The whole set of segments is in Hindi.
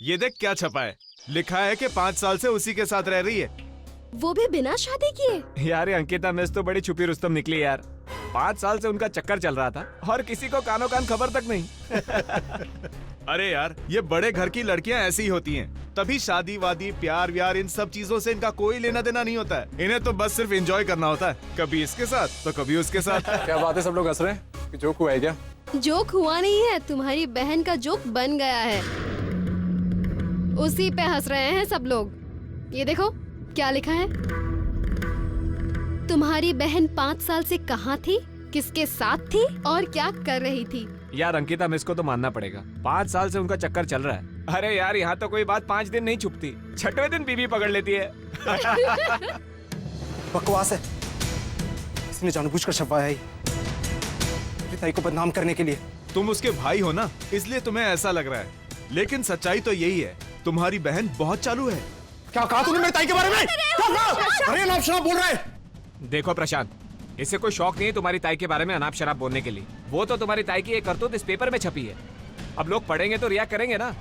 ये देख क्या छपा है, लिखा है कि 5 साल से उसी के साथ रह रही है। वो भी बिना शादी किए। यार ये अंकिता मिस तो बड़ी छुपी रुस्तम निकली यार। 5 साल से उनका चक्कर चल रहा था और किसी को कानो कान खबर तक नहीं। अरे यार, ये बड़े घर की लड़कियां ऐसी ही होती हैं। तभी शादी वादी प्यार व्यार इन सब चीजों से इनका कोई लेना देना नहीं होता है। इन्हें तो बस सिर्फ एंजॉय करना होता है, कभी इसके साथ तो कभी उसके साथ। क्या बात है, सब लोग हंस रहे हैं कि जोक हुआ है क्या? जोक हुआ नहीं है, तुम्हारी बहन का जोक बन गया है। उसी पे हंस रहे हैं सब लोग। ये देखो क्या लिखा है। तुम्हारी बहन 5 साल से कहाँ थी, किसके साथ थी और क्या कर रही थी? यार अंकिता मिस को तो मानना पड़ेगा, 5 साल से उनका चक्कर चल रहा है। अरे यार यहाँ तो कोई बात 5 दिन नहीं छुपती, 6वें दिन बीवी पकड़ लेती है। बकवास है, इसने जानबूझकर छपवाया है अपनी ताई को बदनाम करने के लिए। तुम उसके भाई हो ना, इसलिए तुम्हें ऐसा लग रहा है, लेकिन सच्चाई तो यही है, तुम्हारी बहन बहुत चालू है। क्या कहा तूने मेरी ताई के बारे में? क्या कहा? अरे नाम शराब बोल रहा है। देखो प्रशांत, इसे कोई शौक नहीं है तुम्हारी ताई के बारे में अनाप शराब बोलने के लिए। वो तो तुम्हारी ताई की एक करतूत इस पेपर में छपी है, अब लोग पढ़ेंगे तो रिएक्ट करेंगे ना।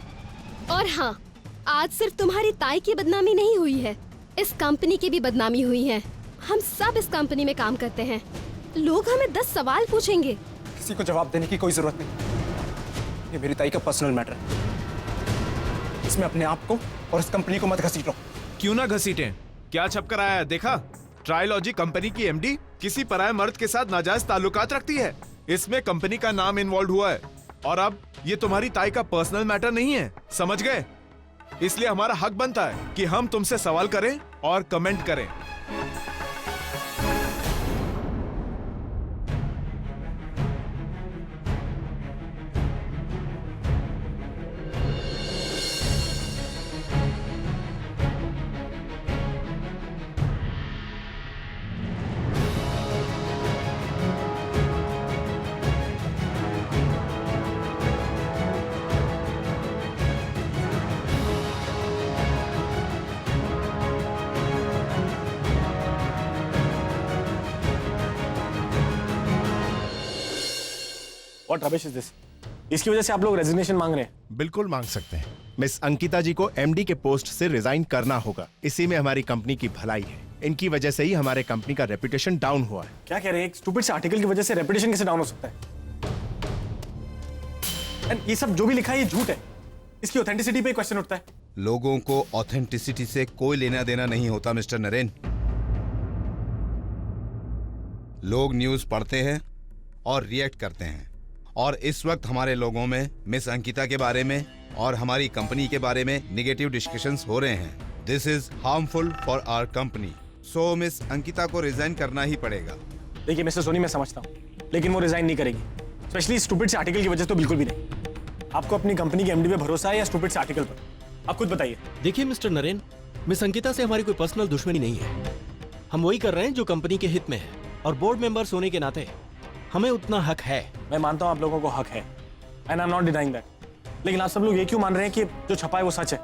और हाँ, आज सिर्फ तुम्हारी ताई की बदनामी नहीं हुई है, इस कंपनी की भी बदनामी हुई है। हम सब इस कंपनी में काम करते हैं, लोग हमें 10 सवाल पूछेंगे। किसी को जवाब देने की कोई जरूरत नहीं, ये मेरी ताई का पर्सनल मैटर है। इसमें अपने आप को और इस कंपनी को मत घसीटो। क्यों ना घसीटें, क्या छप कर आया है देखा? ट्रायोलॉजी कंपनी की एमडी किसी पराये मर्द के साथ नाजायज ताल्लुकात रखती है, इसमें कंपनी का नाम इन्वॉल्व हुआ है। और अब ये तुम्हारी ताई का पर्सनल मैटर नहीं है, समझ गए? इसलिए हमारा हक बनता है कि हम तुमसे सवाल करें और कमेंट करें। What rubbish is this? इसकी वजह से आप लोग रेजिग्नेशन मांग रहे हैं? बिल्कुल मांग सकते हैं। मिस अंकिता जी को एमडी के पोस्ट से रिजाइन करना होगा, इसी में हमारी कंपनी की भलाई है। इनकी वजह से ही हमारे कंपनी का रेपुटेशन डाउन हुआ है। क्या कह रहे हैं? एक स्टूपिड से आर्टिकल की वजह से रेपुटेशन कैसे डाउन हो सकता है? एंड ये सब जो भी लिखा है ये झूठ है, इसकी ऑथेंटिसिटी पे क्वेश्चन उठता है। लोगों को ऑथेंटिसिटी से कोई लेना देना नहीं होता मिस्टर नरेन। लोग न्यूज पढ़ते हैं और रिएक्ट करते हैं, और इस वक्त हमारे लोगों में मिस अंकिता के बारे में और हमारी कंपनी के बारे में निगेटिव डिस्कशंस हो रहे हैं। This is harmful for our company, so miss Ankita को रिजाइन करना ही पड़ेगा। देखिए मिस्टर सोनी, मैं समझता हूँ, लेकिन वो रिजाइन नहीं करेगी, स्पेशली स्टूपिड से आर्टिकल की वजह से तो बिल्कुल भी नहीं। आपको अपनी कंपनी के एमडी पे भरोसा है या स्टूपिड से आर्टिकल पर? आप खुद बताइए। देखिए मिस्टर नरेन, मिस अंकिता से हमारी कोई पर्सनल दुश्मनी नहीं है। हम वही कर रहे हैं जो कंपनी के हित में है, और बोर्ड मेंबर्स होने के नाते हमें उतना हक है। मैं मानता हूं आप लोगों को हक है, and I am not denying that, लेकिन आप सब लोग ये क्यों मान रहे हैं कि जो छपा है वो सच है?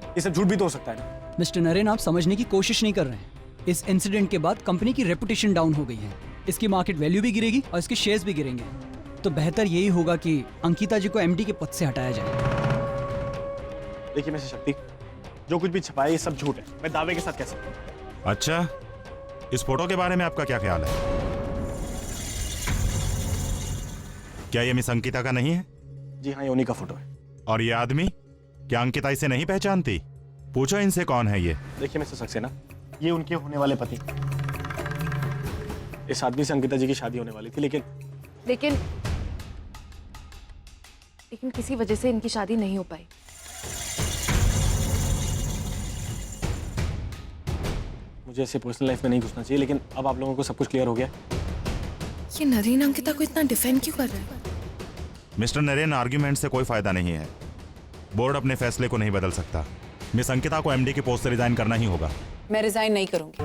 ये सब झूठ भी तो हो सकता है ना। मिस्टर नरेन, आप समझने की कोशिश नहीं कर रहे हैं। इस इंसिडेंट के बाद कंपनी की रेपुटेशन डाउन हो गई है, इसकी मार्केट वैल्यू भी गिरेगी और इसके शेयर्स भी गिरेंगे। तो बेहतर यही होगा कि अंकिता जी को एमडी के पद से हटाया जाए। देखिए मिस्टर शक्ति, जो कुछ भी छपा है ये सब झूठ है, मैं दावे के साथ कह सकता हूँ। अच्छा, इस फोटो के बारे में आपका क्या ख्याल है? क्या ये मिस अंकिता का नहीं है? जी हाँ, ये उन्हीं का फोटो है। और ये आदमी, क्या अंकिता इसे नहीं पहचानती? पूछो इनसे कौन है ये। देखिए मिस्टर सक्सेना, ये उनके होने वाले पति। इस आदमी से अंकिता जी की शादी होने वाली थी, लेकिन किसी वजह से इनकी शादी नहीं हो पाई। मुझे ऐसे पर्सनल लाइफ में नहीं घुसना चाहिए, लेकिन अब आप लोगों को सब कुछ क्लियर हो गया। ये नरेन अंकिता को इतना डिफेंड क्यों कर रहा है? मिस्टर नरेन, आर्ग्यूमेंट से कोई फायदा नहीं है। बोर्ड अपने फैसले को नहीं बदल सकता। मिस अंकिता को एमडी के पोस्ट से रिजाइन करना ही होगा। मैं रिजाइन नहीं करूंगी।